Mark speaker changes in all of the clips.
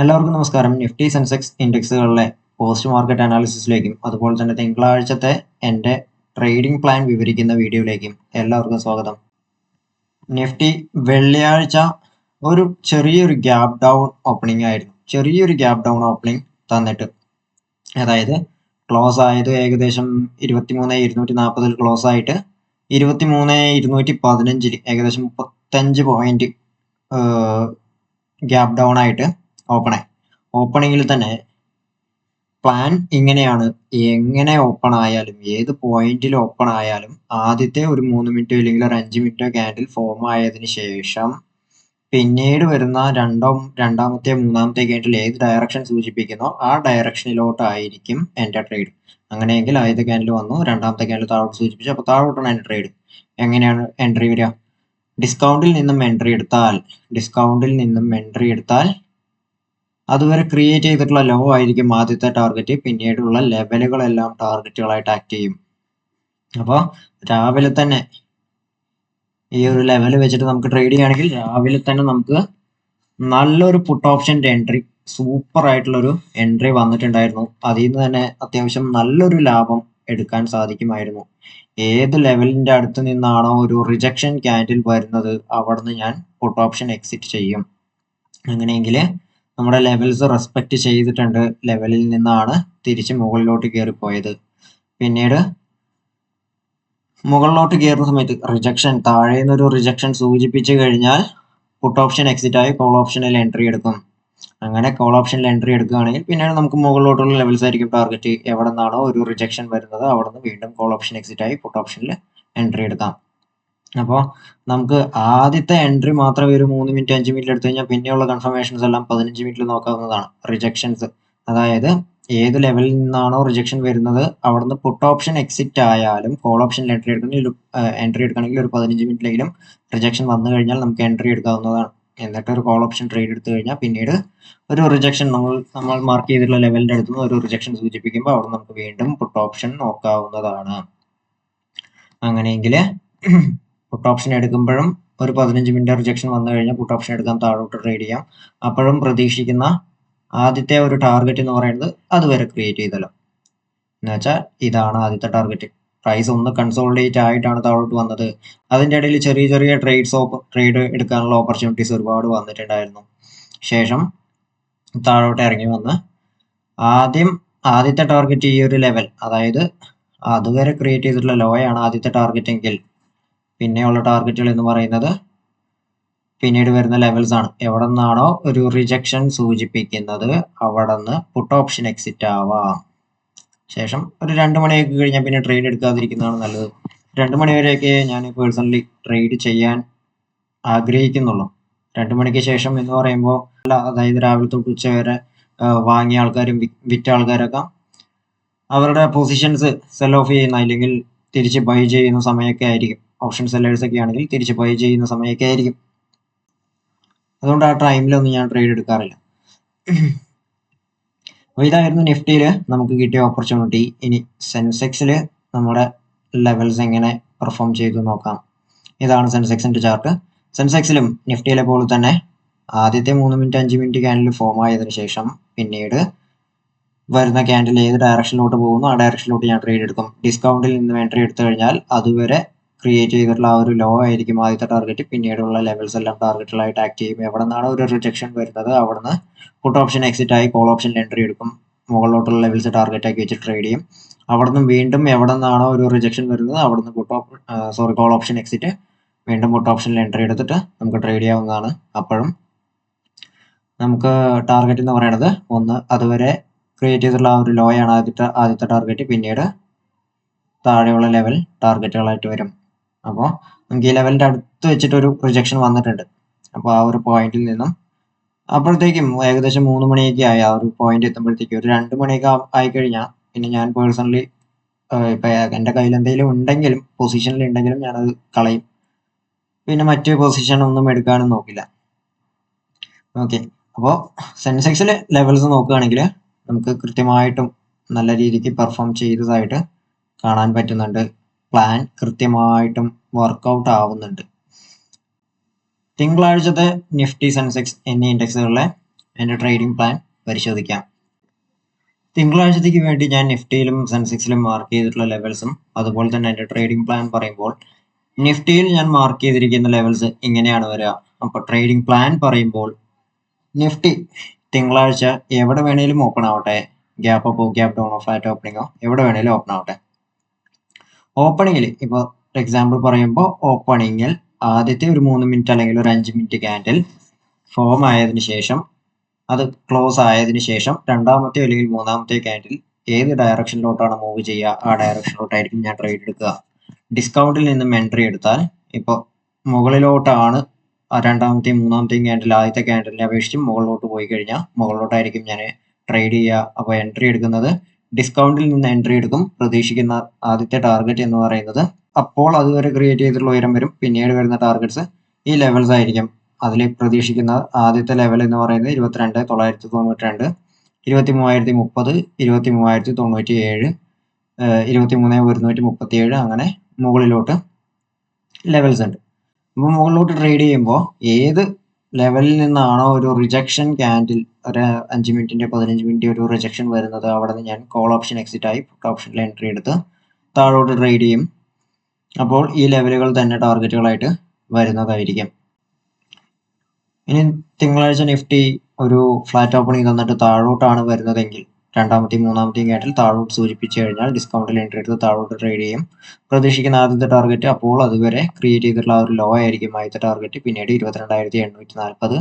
Speaker 1: എല്ലാവർക്കും നമസ്കാരം. Nifty Sensex ഇൻഡെക്സുകളിലെ post market അനാലിസിസിലേക്കും അതുപോലെ തന്നെ തിങ്കളാഴ്ചത്തെ എൻ്റെ ട്രേഡിംഗ് പ്ലാൻ വിവരിക്കുന്ന വീഡിയോയിലേക്കും എല്ലാവർക്കും സ്വാഗതം. നിഫ്റ്റി വെള്ളിയാഴ്ച ഒരു ചെറിയൊരു ഗ്യാപ് ഡൗൺ ഓപ്പണിംഗ് ആയിരുന്നു. ചെറിയൊരു ഗ്യാപ് ഡൗൺ ഓപ്പണിംഗ് തന്നിട്ട്, അതായത് ക്ലോസ് ആയത് ഏകദേശം 23,240 ക്ലോസ് ആയിട്ട് 23,215 ഏകദേശം 35 പോയിന്റ് ഗ്യാപ് ഡൗൺ ആയിട്ട് ഓപ്പണിങ്ങിൽ തന്നെ പ്ലാൻ ഇങ്ങനെയാണ്. എങ്ങനെ ഓപ്പൺ ആയാലും, ഏത് പോയിന്റിൽ ഓപ്പൺ ആയാലും, ആദ്യത്തെ ഒരു 3 മിനിറ്റോ ഇല്ലെങ്കിൽ ഒരു 5 മിനിറ്റോ ക്യാൻഡിൽ ഫോം ആയതിനു ശേഷം പിന്നീട് വരുന്ന രണ്ടാമത്തെ മൂന്നാമത്തെ ക്യാൻഡിൽ ഏത് ഡയറക്ഷൻ സൂചിപ്പിക്കുന്നോ ആ ഡയറക്ഷനിലോട്ടായിരിക്കും എൻ്റെ ട്രേഡ്. അങ്ങനെയെങ്കിൽ ആദ്യത്തെ ക്യാൻഡിൽ വന്നു, രണ്ടാമത്തെ ക്യാൻഡിൽ താഴോട്ട് സൂചിപ്പിച്ചു, അപ്പോൾ താഴോട്ടാണ് എൻ്റെ ട്രേഡ്. എങ്ങനെയാണ് എൻട്രി വരിക? ഡിസ്കൗണ്ടിൽ നിന്നും എൻട്രി എടുത്താൽ അതുവരെ ക്രിയേറ്റ് ചെയ്തിട്ടുള്ള ലോ ആയിരിക്കും ആദ്യത്തെ ടാർഗറ്റ്. പിന്നീടുള്ള ലെവലുകളെല്ലാം ടാർഗറ്റുകളായിട്ട് ആക്ട് ചെയ്യും. അപ്പോൾ രാവിലെ തന്നെ ഈ ഒരു ലെവൽ വെച്ചിട്ട് നമുക്ക് ട്രേഡ് ചെയ്യുകയാണെങ്കിൽ രാവിലെ തന്നെ നമുക്ക് നല്ലൊരു പുട്ട് ഓപ്ഷൻ്റെ എൻട്രി, സൂപ്പർ ആയിട്ടുള്ളൊരു എൻട്രി വന്നിട്ടുണ്ടായിരുന്നു. അതിൽ നിന്ന് തന്നെ അത്യാവശ്യം നല്ലൊരു ലാഭം എടുക്കാൻ സാധിക്കുമായിരുന്നു. ഏത് ലെവലിൻ്റെ അടുത്ത് നിന്നാണോ ഒരു റിജക്ഷൻ ക്യാൻഡിൽ വരുന്നത് അവിടെ നിന്ന് ഞാൻ പുട്ട് ഓപ്ഷൻ എക്സിറ്റ് ചെയ്യും. അങ്ങനെയെങ്കിൽ നമ്മുടെ ലെവൽസ് റെസ്പെക്റ്റ് ചെയ്തിട്ടുണ്ട്. ലെവലിൽ നിന്നാണ് തിരിച്ച് മുകളിലോട്ട് കയറിപ്പോയത്. പിന്നീട് മുകളിലോട്ട് കയറുന്ന സമയത്ത് റിജക്ഷൻ, താഴെ നിന്നൊരു റിജക്ഷൻ സൂചിപ്പിച്ചു കഴിഞ്ഞാൽ പുട്ട് ഓപ്ഷൻ എക്സിറ്റ് ആയി കോൾ ഓപ്ഷനിൽ എൻട്രി എടുക്കും. അങ്ങനെ കോൾ ഓപ്ഷനിൽ എൻട്രി എടുക്കുകയാണെങ്കിൽ പിന്നീട് നമുക്ക് മുകളിലോട്ടുള്ള ലെവൽസ് ആയിരിക്കും ടാർഗറ്റ്. എവിടെ നിന്നാണോ ഒരു റിജക്ഷൻ വരുന്നത് അവിടെ നിന്ന് വീണ്ടും കോൾ ഓപ്ഷൻ എക്സിറ്റ് ആയി പുട്ട് ഓപ്ഷനിൽ എൻട്രി എടുക്കാം. അപ്പോൾ നമുക്ക് ആദ്യത്തെ എൻട്രി മാത്രമേ ഒരു 3 മിനിറ്റ് 5 മിനിറ്റ് എടുത്തു കഴിഞ്ഞാൽ പിന്നെയുള്ള കൺഫർമേഷൻസ് എല്ലാം 15 മിനിറ്റിൽ നോക്കാവുന്നതാണ്. റിജക്ഷൻസ്, അതായത് ഏത് ലെവലിൽ നിന്നാണോ റിജക്ഷൻ വരുന്നത് അവിടുന്ന് പുട്ട് ഓപ്ഷൻ എക്സിറ്റ് ആയാലും കോൾ ഓപ്ഷനിൽ എൻട്രി എടുക്കണമെങ്കിൽ ഒരു 15 മിനിറ്റിലെങ്കിലും റിജക്ഷൻ വന്നു കഴിഞ്ഞാൽ നമുക്ക് എൻട്രി എടുക്കാവുന്നതാണ്. എന്നിട്ട് ഒരു കോൾ ഓപ്ഷൻ ട്രേഡ് എടുത്തു കഴിഞ്ഞാൽ പിന്നീട് ഒരു റിജക്ഷൻ നമ്മൾ മാർക്ക് ചെയ്തിട്ടുള്ള ലെവലിൻ്റെ അടുത്ത് നിന്ന് ഒരു റിജക്ഷൻ സൂചിപ്പിക്കുമ്പോൾ അവിടെ നമുക്ക് വീണ്ടും പുട്ട് ഓപ്ഷൻ നോക്കാവുന്നതാണ്. അങ്ങനെയെങ്കിൽ പുട്ട് ഓപ്ഷൻ എടുക്കുമ്പോഴും ഒരു 15 മിനിറ്റ് റിജക്ഷൻ വന്നു കഴിഞ്ഞാൽ പുട്ട് ഓപ്ഷൻ എടുക്കാൻ താഴോട്ട് ട്രേഡ് ചെയ്യാം. അപ്പോഴും പ്രതീക്ഷിക്കുന്ന ആദ്യത്തെ ഒരു ടാർഗറ്റ് എന്ന് പറയുന്നത് അതുവരെ ക്രിയേറ്റ് ചെയ്തല്ലോ. എന്നുവെച്ചാൽ ഇതാണ് ആദ്യത്തെ ടാർഗറ്റ്. പ്രൈസ് ഒന്ന് കൺസോളിഡേറ്റ് ആയിട്ടാണ് താഴോട്ട് വന്നത്. അതിൻ്റെ ഇടയിൽ ചെറിയ ചെറിയ ട്രേഡ് എടുക്കാനുള്ള ഓപ്പർച്യൂണിറ്റീസ് ഒരുപാട് വന്നിട്ടുണ്ടായിരുന്നു. ശേഷം താഴോട്ട് ഇറങ്ങി വന്ന് ആദ്യത്തെ ടാർഗറ്റ് ഈ ഒരു ലെവൽ, അതായത് അതുവരെ ക്രിയേറ്റ് ചെയ്തിട്ടുള്ള ലോയാണ് ആദ്യത്തെ ടാർഗറ്റ് എങ്കിൽ പിന്നെയുള്ള ടാർഗറ്റുകൾ എന്ന് പറയുന്നത് പിന്നീട് വരുന്ന ലെവൽസ് ആണ്. എവിടെ നിന്നാണോ ഒരു റിജക്ഷൻ സൂചിപ്പിക്കുന്നത് അവിടെ നിന്ന് പുട്ട് ഓപ്ഷൻ എക്സിറ്റ് ആവാം. ശേഷം ഒരു 2 മണിയൊക്കെ കഴിഞ്ഞാൽ പിന്നെ ട്രേഡ് എടുക്കാതിരിക്കുന്നതാണ് നല്ലത്. 2 മണി വരെയൊക്കെ ഞാൻ പേഴ്സണലി ട്രേഡ് ചെയ്യാൻ ആഗ്രഹിക്കുന്നുള്ളൂ. 2 മണിക്ക് ശേഷം എന്ന് പറയുമ്പോൾ അതായത് രാവിലെ തൊട്ട് ഉച്ച വരെ വാങ്ങിയ ആൾക്കാരും വിറ്റ ആൾക്കാരൊക്കെ അവരുടെ പൊസിഷൻസ് സെൽ ഓഫ് ചെയ്യുന്ന അല്ലെങ്കിൽ തിരിച്ച് ബൈ ചെയ്യുന്ന സമയമൊക്കെ ആയിരിക്കും. ഓപ്ഷൻ സെല്ലേഴ്സ് ഒക്കെ ആണെങ്കിൽ തിരിച്ച് ബൈ ചെയ്യുന്ന സമയമൊക്കെ ആയിരിക്കും. അതുകൊണ്ട് ആ ടൈമിലൊന്നും ഞാൻ ട്രേഡ് എടുക്കാറില്ല. അപ്പോൾ ഇതായിരുന്നു നിഫ്റ്റിയിൽ നമുക്ക് കിട്ടിയ ഓപ്പർച്യൂണിറ്റി. ഇനി സെൻസെക്സിൽ നമ്മുടെ ലെവൽസ് എങ്ങനെ പെർഫോം ചെയ്തു നോക്കാം. ഇതാണ് സെൻസെക്സിൻ്റെ ചാർട്ട്. സെൻസെക്സിലും നിഫ്റ്റിയിലെ പോലെ തന്നെ ആദ്യത്തെ 3 മിനിറ്റ് 5 മിനിറ്റ് ക്യാൻഡിൽ ഫോം ആയതിനു ശേഷം പിന്നീട് വരുന്ന ക്യാൻഡിൽ ഏത് ഡയറക്ഷനിലോട്ട് പോകുന്നു ആ ഡയറക്ഷനിലോട്ട് ഞാൻ ട്രേഡ് എടുക്കും. ഡിസ്കൗണ്ടിൽ നിന്ന് എൻട്രി എടുത്തു കഴിഞ്ഞാൽ അതുവരെ ക്രിയേറ്റ് ചെയ്തിട്ടുള്ള ആ ഒരു ലോ ആയിരിക്കും ആദ്യത്തെ ടാർഗറ്റ്. പിന്നീടുള്ള ലെവൽസ് എല്ലാം ടാർഗറ്റുകളായിട്ട് ആക്ട് ചെയ്യും. എവിടെ നിന്നാണ് ഒരു റിജക്ഷൻ വരുന്നത് അവിടെ നിന്ന് പുട്ട് ഓപ്ഷൻ എക്സിറ്റ് ആയി കോൾ ഓപ്ഷനിൽ എൻട്രി എടുക്കും. മുകളിലോട്ടുള്ള ലെവൽസ് ടാർഗറ്റ് ആക്കി വെച്ച് ട്രേഡ് ചെയ്യും. അവിടെ നിന്ന് വീണ്ടും എവിടെ നിന്നാണോ ഒരു റിജക്ഷൻ വരുന്നത് അവിടെ നിന്ന് കോൾ ഓപ്ഷൻ എക്സിറ്റ്, വീണ്ടും പുട്ട് ഓപ്ഷനിൽ എൻട്രി എടുത്തിട്ട് നമുക്ക് ട്രേഡ് ചെയ്യാവുന്നതാണ്. അപ്പോഴും നമുക്ക് ടാർഗറ്റ് എന്ന് പറയുന്നത് ഒന്ന് അതുവരെ ക്രിയേറ്റ് ചെയ്തിട്ടുള്ള ആ ഒരു ലോയാണ് ആദ്യത്തെ ടാർഗറ്റ്. പിന്നീട് താഴെയുള്ള ലെവൽ ടാർഗറ്റുകളായിട്ട് വരും. അപ്പോൾ നമുക്ക് ഈ ലെവലിൻ്റെ അടുത്ത് വെച്ചിട്ടൊരു റിജക്ഷൻ വന്നിട്ടുണ്ട്. അപ്പോൾ ആ ഒരു പോയിന്റിൽ നിന്നും അപ്പോഴത്തേക്കും ഏകദേശം 3 മണിയൊക്കെ ആയി. ആ ഒരു പോയിന്റ് എത്തുമ്പോഴത്തേക്കും ഒരു 2 മണിയൊക്കെ ആയിക്കഴിഞ്ഞാൽ പിന്നെ ഞാൻ പേഴ്സണലി ഇപ്പം എൻ്റെ കയ്യിൽ എന്തെങ്കിലും ഉണ്ടെങ്കിലും പൊസിഷനിൽ ഉണ്ടെങ്കിലും ഞാനത് കളയും. പിന്നെ മറ്റ് പൊസിഷൻ ഒന്നും എടുക്കാനും നോക്കില്ല. ഓക്കെ, അപ്പോൾ സെൻസെക്സിൽ ലെവൽസ് നോക്കുകയാണെങ്കിൽ നമുക്ക് കൃത്യമായിട്ടും നല്ല രീതിക്ക് പെർഫോം ചെയ്തതായിട്ട് കാണാൻ പറ്റുന്നുണ്ട്. പ്ലാൻ കൃത്യമായിട്ടും വർക്കൗട്ട് ആവുന്നുണ്ട്. തിങ്കളാഴ്ചത്തെ നിഫ്റ്റി സെൻസെക്സ് എന്നീ ഇൻഡെക്സുകളിലെ എൻ്റെ ട്രേഡിംഗ് പ്ലാൻ പരിശോധിക്കാം. തിങ്കളാഴ്ചത്തേക്ക് വേണ്ടി ഞാൻ നിഫ്റ്റിയിലും സെൻസെക്സിലും മാർക്ക് ചെയ്തിട്ടുള്ള ലെവൽസും അതുപോലെ തന്നെ എൻ്റെ ട്രേഡിംഗ് പ്ലാൻ പറയുമ്പോൾ നിഫ്റ്റിയിൽ ഞാൻ മാർക്ക് ചെയ്തിരിക്കുന്ന ലെവൽസ് ഇങ്ങനെയാണ് വരിക. അപ്പോൾ ട്രേഡിംഗ് പ്ലാൻ പറയുമ്പോൾ നിഫ്റ്റി തിങ്കളാഴ്ച എവിടെ വേണേലും ഓപ്പൺ ആവട്ടെ, ഗ്യാപ്പ് അപ്പോ ഗ്യാപ്പ് ഡൗണോ ഫ്ലാറ്റ് ഓപ്പണിങ്ങോ എവിടെ വേണേലും ഓപ്പൺ ആവട്ടെ. ഓപ്പണിങ്ങിൽ ഇപ്പോൾ എക്സാമ്പിൾ പറയുമ്പോൾ ഓപ്പണിങ്ങിൽ ആദ്യത്തെ ഒരു 3 മിനിറ്റ് അല്ലെങ്കിൽ ഒരു 5 മിനിറ്റ് ക്യാൻഡിൽ ഫോം ആയതിനു ശേഷം അത് ക്ലോസ് ആയതിനു ശേഷം രണ്ടാമത്തെ അല്ലെങ്കിൽ മൂന്നാമത്തെ ക്യാൻഡിൽ ഏത് ഡയറക്ഷനിലോട്ടാണ് മൂവ് ചെയ്യുക ആ ഡയറക്ഷനിലോട്ടായിരിക്കും ഞാൻ ട്രേഡ് എടുക്കുക. ഡിസ്കൗണ്ടിൽ നിന്നും എൻട്രി എടുത്താൽ ഇപ്പോൾ മുകളിലോട്ടാണ് രണ്ടാമത്തെയും മൂന്നാമത്തെയും ക്യാൻഡിൽ ആദ്യത്തെ ക്യാൻഡിലിനെ അപേക്ഷിച്ച് മുകളിലോട്ട് പോയി കഴിഞ്ഞാൽ മുകളിലോട്ടായിരിക്കും ഞാൻ ട്രേഡ് ചെയ്യുക. അപ്പോൾ എൻട്രി എടുക്കുന്നത് ഡിസ്കൗണ്ടിൽ നിന്ന് എൻട്രി എടുക്കും. പ്രതീക്ഷിക്കുന്ന ആദ്യത്തെ ടാർഗറ്റ് എന്ന് പറയുന്നത് അപ്പോൾ അതുവരെ ക്രിയേറ്റ് ചെയ്തിട്ടുള്ള ഉയരം വരും. പിന്നീട് വരുന്ന ടാർഗറ്റ്സ് ഈ ലെവൽസ് ആയിരിക്കും. അതിൽ പ്രതീക്ഷിക്കുന്ന ആദ്യത്തെ ലെവൽ എന്ന് പറയുന്നത് 22,992, 23,030, 23,097, 23,137 അങ്ങനെ മുകളിലോട്ട് ലെവൽസ് ഉണ്ട്. അപ്പോൾ മുകളിലോട്ട് ട്രേഡ് ചെയ്യുമ്പോൾ ഏത് ലെവലിൽ നിന്നാണോ ഒരു റിജക്ഷൻ ക്യാൻഡിൽ ഒരു 5 മിനിറ്റിൻ്റെ 15 മിനിറ്റ് ഒരു റിജക്ഷൻ വരുന്നത് അവിടെ നിന്ന് ഞാൻ കോൾ ഓപ്ഷൻ എക്സിറ്റ് ആയി പുട്ട് ഓപ്ഷനിൽ എൻട്രി എടുത്ത് താഴോട്ട് ട്രേഡ് ചെയ്യും. അപ്പോൾ ഈ ലെവലുകൾ തന്നെ ടാർഗറ്റുകളായിട്ട് വരുന്നതായിരിക്കും. ഇനി തിങ്കളാഴ്ച നിഫ്റ്റി ഒരു ഫ്ലാറ്റ് ഓപ്പണിംഗ് തന്നിട്ട് താഴോട്ടാണ് വരുന്നതെങ്കിൽ രണ്ടാമത്തെയും മൂന്നാമത്തെയും ക്യാൻഡിൽ താഴോട്ട് സൂചിപ്പിച്ചു കഴിഞ്ഞാൽ ഡിസ്കൗണ്ടിൽ എൻട്രി എടുത്ത് താഴോട്ട് ട്രേഡ് ചെയ്യും. പ്രതീക്ഷിക്കുന്ന ആദ്യത്തെ ടാർഗറ്റ് അപ്പോൾ അതുവരെ ക്രിയേറ്റ് ചെയ്തിട്ടുള്ള ഒരു ലോ ആയിരിക്കും ആദ്യത്തെ ടാർഗറ്റ്. പിന്നീട് 22,840,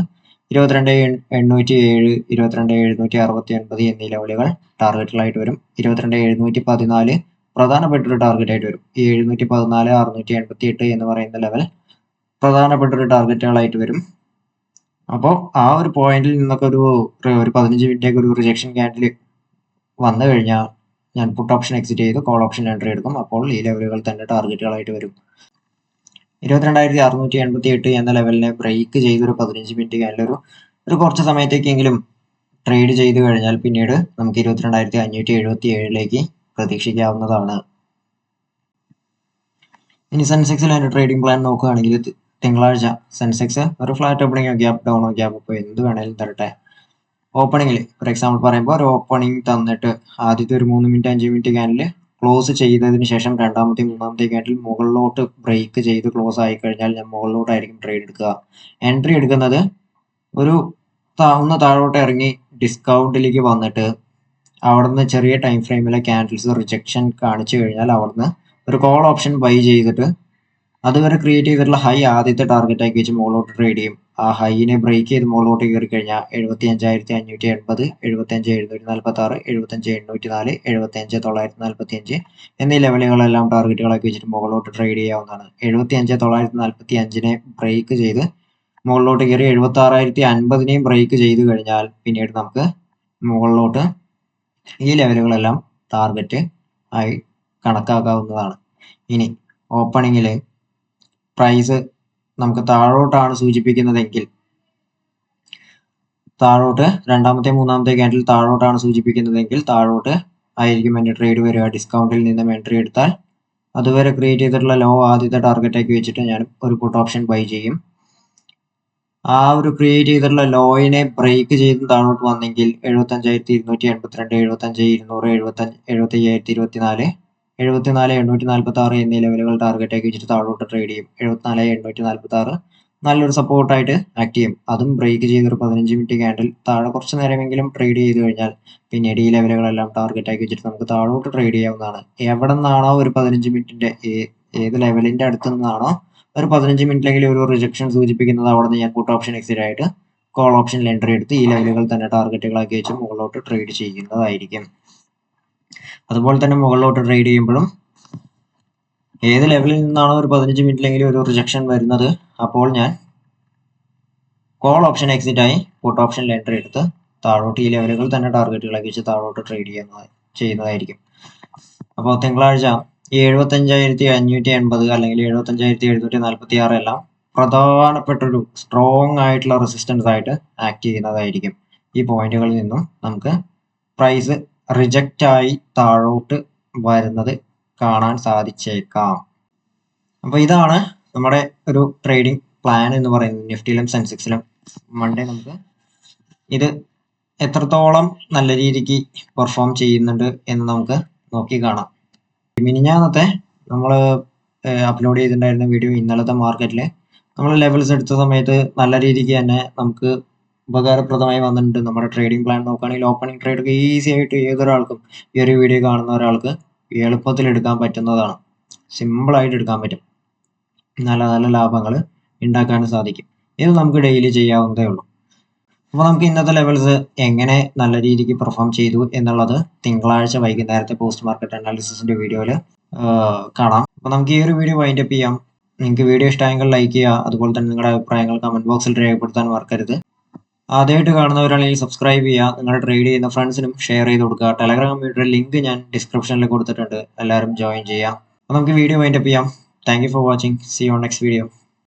Speaker 1: 22,807, 22,769 എന്നീ ലെവലുകൾ ടാർഗറ്റുകളായിട്ട് വരും. 22,714 പ്രധാനപ്പെട്ടൊരു ടാർഗറ്റ് ആയിട്ട് വരും. ഈ 714, 688 എന്ന് പറയുന്ന ലെവൽ പ്രധാനപ്പെട്ടൊരു ടാർഗറ്റുകളായിട്ട് വരും. അപ്പോൾ ആ ഒരു പോയിന്റിൽ നിന്നൊക്കെ ഒരു 15 മിനിറ്റേക്ക് ഒരു റിജക്ഷൻ ക്യാൻഡിൽ വന്നു കഴിഞ്ഞാൽ ഞാൻ പുട്ട് ഓപ്ഷൻ എക്സിറ്റ് ചെയ്ത് കോൾ ഓപ്ഷൻ എൻട്രി എടുക്കും. അപ്പോൾ ഈ ലെവലുകൾ തന്നെ ടാർഗറ്റുകളായിട്ട് വരും. 22,688 എന്ന ലെവലിനെ ബ്രേക്ക് ചെയ്തൊരു 15 മിനിറ്റ് ക്യാൻഡിൽ ഒരു കുറച്ച് സമയത്തേക്കെങ്കിലും ട്രേഡ് ചെയ്ത് കഴിഞ്ഞാൽ പിന്നീട് നമുക്ക് 22,577 പ്രതീക്ഷിക്കാവുന്നതാണ്. ഇനി സെൻസെക്സിൽ അതിൻ്റെ ട്രേഡിംഗ് പ്ലാൻ നോക്കുകയാണെങ്കിൽ തിങ്കളാഴ്ച സെൻസെക്സ് ഒരു ഫ്ലാറ്റ് ഓപ്പണിങ്ങോ ഗ്യാപ്പ് ഡൗണോ ഗ്യാപ്പ് അപ്പോ എന്ത് വേണേലും തരട്ടെ. ഓപ്പണിങ്ങിൽ ഫോർ എക്സാമ്പിൾ പറയുമ്പോൾ ഒരു ഓപ്പണിംഗ് തന്നിട്ട് ആദ്യത്തെ ഒരു 3 മിനിറ്റ് 5 മിനിറ്റ് ക്യാൻഡിൽ ക്ലോസ് ചെയ്തതിന് ശേഷം രണ്ടാമത്തെ മൂന്നാമത്തെ ക്യാൻഡിൽ മുകളിലോട്ട് ബ്രേക്ക് ചെയ്ത് ക്ലോസ് ആയി കഴിഞ്ഞാൽ ഞാൻ മുകളിലോട്ടായിരിക്കും ട്രേഡ് എടുക്കുക. എൻട്രി എടുക്കുന്നത് ഒരു ഒന്ന് താഴോട്ട് ഇറങ്ങി ഡിസ്കൗണ്ടിലേക്ക് വന്നിട്ട് അവിടുന്ന് ചെറിയ ടൈം ഫ്രെയിമിലെ ക്യാൻഡിൽസ് റിജക്ഷൻ കാണിച്ചു കഴിഞ്ഞാൽ അവിടുന്ന് ഒരു കോൾ ഓപ്ഷൻ ബൈ ചെയ്തിട്ട് അതുവരെ ക്രിയേറ്റ് ചെയ്തിട്ടുള്ള ഹൈ ആദ്യത്തെ ടാർഗറ്റ് ആക്കി വെച്ച് മുകളിലോട്ട് ട്രേഡ് ചെയ്യും. ആ ഹൈനെ ബ്രേക്ക് ചെയ്ത് മുകളിലോട്ട് കയറി കഴിഞ്ഞാൽ 75,580, 75,746, 75,804, 75,945 എന്നീ ലെവലുകളെല്ലാം ടാർഗറ്റുകളാക്കി വെച്ചിട്ട് മുകളിലോട്ട് ട്രേഡ് ചെയ്യാവുന്നതാണ്. 75,945 ബ്രേക്ക് ചെയ്ത് മുകളിലോട്ട് കയറി 76,050 ബ്രേക്ക് ചെയ്ത് കഴിഞ്ഞാൽ പിന്നീട് നമുക്ക് മുകളിലോട്ട് ഈ ലെവലുകളെല്ലാം ടാർഗറ്റ് ആയി കണക്കാക്കാവുന്നതാണ്. ഇനി ഓപ്പണിങ്ങിൽ പ്രൈസ് നമുക്ക് താഴോട്ടാണ് സൂചിപ്പിക്കുന്നതെങ്കിൽ താഴോട്ട് രണ്ടാമത്തെ മൂന്നാമത്തെ ക്യാൻഡിൽ താഴോട്ടാണ് സൂചിപ്പിക്കുന്നതെങ്കിൽ താഴോട്ട് ആയിരിക്കും എൻ്റെ ട്രേഡ് വരിക. ഡിസ്കൗണ്ടിൽ നിന്നും എൻട്രി എടുത്താൽ അതുവരെ ക്രിയേറ്റ് ചെയ്തിട്ടുള്ള ലോ ആദ്യത്തെ ടാർഗറ്റ് ആക്കി വെച്ചിട്ട് ഞാൻ ഒരു പുട്ട് ഓപ്ഷൻ ബൈ ചെയ്യും. ആ ഒരു ക്രിയേറ്റ് ചെയ്തിട്ടുള്ള ലോയിനെ ബ്രേക്ക് ചെയ്ത് താഴോട്ട് വന്നെങ്കിൽ 75,282, 75,200, 75,024, 74,846 എന്നീ ലെവലുകൾ ടാർഗറ്റ് ആക്കി വെച്ചിട്ട് താഴോട്ട് ട്രേഡ് ചെയ്യും. 74,846 നല്ലൊരു സപ്പോർട്ടായിട്ട് ആക്ട് ചെയ്യും. അതും ബ്രേക്ക് ചെയ്തൊരു 15 മിനിറ്റ് ക്യാൻഡിൽ താഴെ കുറച്ച് നേരമെങ്കിലും ട്രേഡ് ചെയ്ത് കഴിഞ്ഞാൽ പിന്നീട് ഈ ലെവലുകളെല്ലാം ടാർഗറ്റ് ആക്കി വെച്ചിട്ട് നമുക്ക് താഴോട്ട് ട്രേഡ് ചെയ്യാവുന്നതാണ്. എവിടെ നിന്നാണോ ഒരു 15 മിനിറ്റിന്റെ ഏത് ലെവലിന്റെ അടുത്ത് നിന്നാണോ ഒരു 15 മിനിറ്റിലെങ്കിലും ഒരു റിജക്ഷൻ സൂചിപ്പിക്കുന്നത് അവിടെ നിന്ന് ഞാൻ പുട്ട് ഓപ്ഷൻ എക്സിറ്റ് ആയിട്ട് കോൾ ഓപ്ഷനിൽ എൻട്രി എടുത്ത് ഈ ലെവലുകൾ തന്നെ ടാർഗറ്റുകളാക്കി വെച്ച് മുകളിലോട്ട് ട്രേഡ് ചെയ്യുന്നതായിരിക്കും. അതുപോലെ തന്നെ മുകളിലോട്ട് ട്രേഡ് ചെയ്യുമ്പോഴും ഏത് ലെവലിൽ നിന്നാണോ ഒരു 15 മിനിറ്റിലെങ്കിലും ഒരു റിജക്ഷൻ വരുന്നത് അപ്പോൾ ഞാൻ കോൾ ഓപ്ഷൻ എക്സിറ്റ് ആയി പുട്ട് ഓപ്ഷനിൽ എൻട്രി എടുത്ത് താഴോട്ട് ഈ ലെവലുകൾ തന്നെ ടാർഗറ്റുകളാക്കി വെച്ച് താഴോട്ട് ട്രേഡ് ചെയ്യുന്നതായിരിക്കും. അപ്പോൾ തിങ്കളാഴ്ച ഈ 75,580 അല്ലെങ്കിൽ 75,746 എല്ലാം പ്രധാനപ്പെട്ടൊരു സ്ട്രോങ് ആയിട്ടുള്ള റെസിസ്റ്റൻസ് ആയിട്ട് ആക്ട് ചെയ്യുന്നതായിരിക്കും. ഈ പോയിന്റുകളിൽ നിന്നും നമുക്ക് പ്രൈസ് റിജക്റ്റ് ആയി താഴോട്ട് വരുന്നത് കാണാൻ സാധിച്ചേക്കാം. അപ്പോൾ ഇതാണ് നമ്മുടെ ഒരു ട്രേഡിംഗ് പ്ലാൻ എന്ന് പറയുന്നത്. നിഫ്റ്റിയിലും സെൻസെക്സിലും മൺഡേ നമുക്ക് ഇത് എത്രത്തോളം നല്ല രീതിക്ക് പെർഫോം ചെയ്യുന്നുണ്ട് എന്ന് നമുക്ക് നോക്കി കാണാം. മിനിഞ്ഞാന്നത്തെ നമ്മൾ അപ്ലോഡ് ചെയ്തിട്ടുണ്ടായിരുന്ന വീഡിയോ ഇന്നലത്തെ മാർക്കറ്റിൽ നമ്മൾ ലെവൽസ് എടുത്ത സമയത്ത് നല്ല രീതിക്ക് തന്നെ നമുക്ക് ഉപകാരപ്രദമായി വന്നിട്ടുണ്ട്. നമ്മുടെ ട്രേഡിംഗ് പ്ലാൻ നോക്കുകയാണെങ്കിൽ ഓപ്പണിംഗ് ട്രേഡ് ഒക്കെ ഈസി ആയിട്ട് ഏതൊരാൾക്കും ഈ ഒരു വീഡിയോ കാണുന്ന ഒരാൾക്ക് എളുപ്പത്തിൽ എടുക്കാൻ പറ്റുന്നതാണ്. സിമ്പിളായിട്ട് എടുക്കാൻ പറ്റും. നല്ല നല്ല ലാഭങ്ങൾ ഉണ്ടാക്കാനും സാധിക്കും. ഇത് നമുക്ക് ഡെയിലി ചെയ്യാവുന്നതേ ഉള്ളൂ. അപ്പോൾ നമുക്ക് ഇന്നത്തെ ലെവൽസ് എങ്ങനെ നല്ല രീതിക്ക് പെർഫോം ചെയ്തു എന്നുള്ളത് തിങ്കളാഴ്ച വൈകുന്നേരത്തെ പോസ്റ്റ് മാർക്കറ്റ് അനാലിസിസിന്റെ വീഡിയോയിൽ കാണാം. അപ്പോൾ നമുക്ക് ഈ ഒരു വീഡിയോ വൈൻഡ് അപ്പ് ചെയ്യാം. നിങ്ങൾക്ക് വീഡിയോ ഇഷ്ടമായെങ്കിൽ ലൈക്ക് ചെയ്യുക. അതുപോലെ തന്നെ നിങ്ങളുടെ അഭിപ്രായങ്ങൾ കമന്റ് ബോക്സിൽ രേഖപ്പെടുത്താൻ മറക്കരുത്. ആദ്യമായിട്ട് കാണുന്നവരാണെങ്കിൽ സബ്സ്ക്രൈബ് ചെയ്യുക. നിങ്ങളുടെ ട്രേഡ് ചെയ്യുന്ന ഫ്രണ്ട്സിനും ഷെയർ ചെയ്ത് കൊടുക്കുക. ടെലഗ്രാം കമ്മ്യൂണിറ്റിയുടെ ലിങ്ക് ഞാൻ ഡിസ്ക്രിപ്ഷനിൽ കൊടുത്തിട്ടുണ്ട്. എല്ലാവരും ജോയിൻ ചെയ്യാം. അപ്പോൾ നമുക്ക് വീഡിയോ വൈൻഡ് അപ്പ് ചെയ്യാം. Thank you for watching. See you on next video.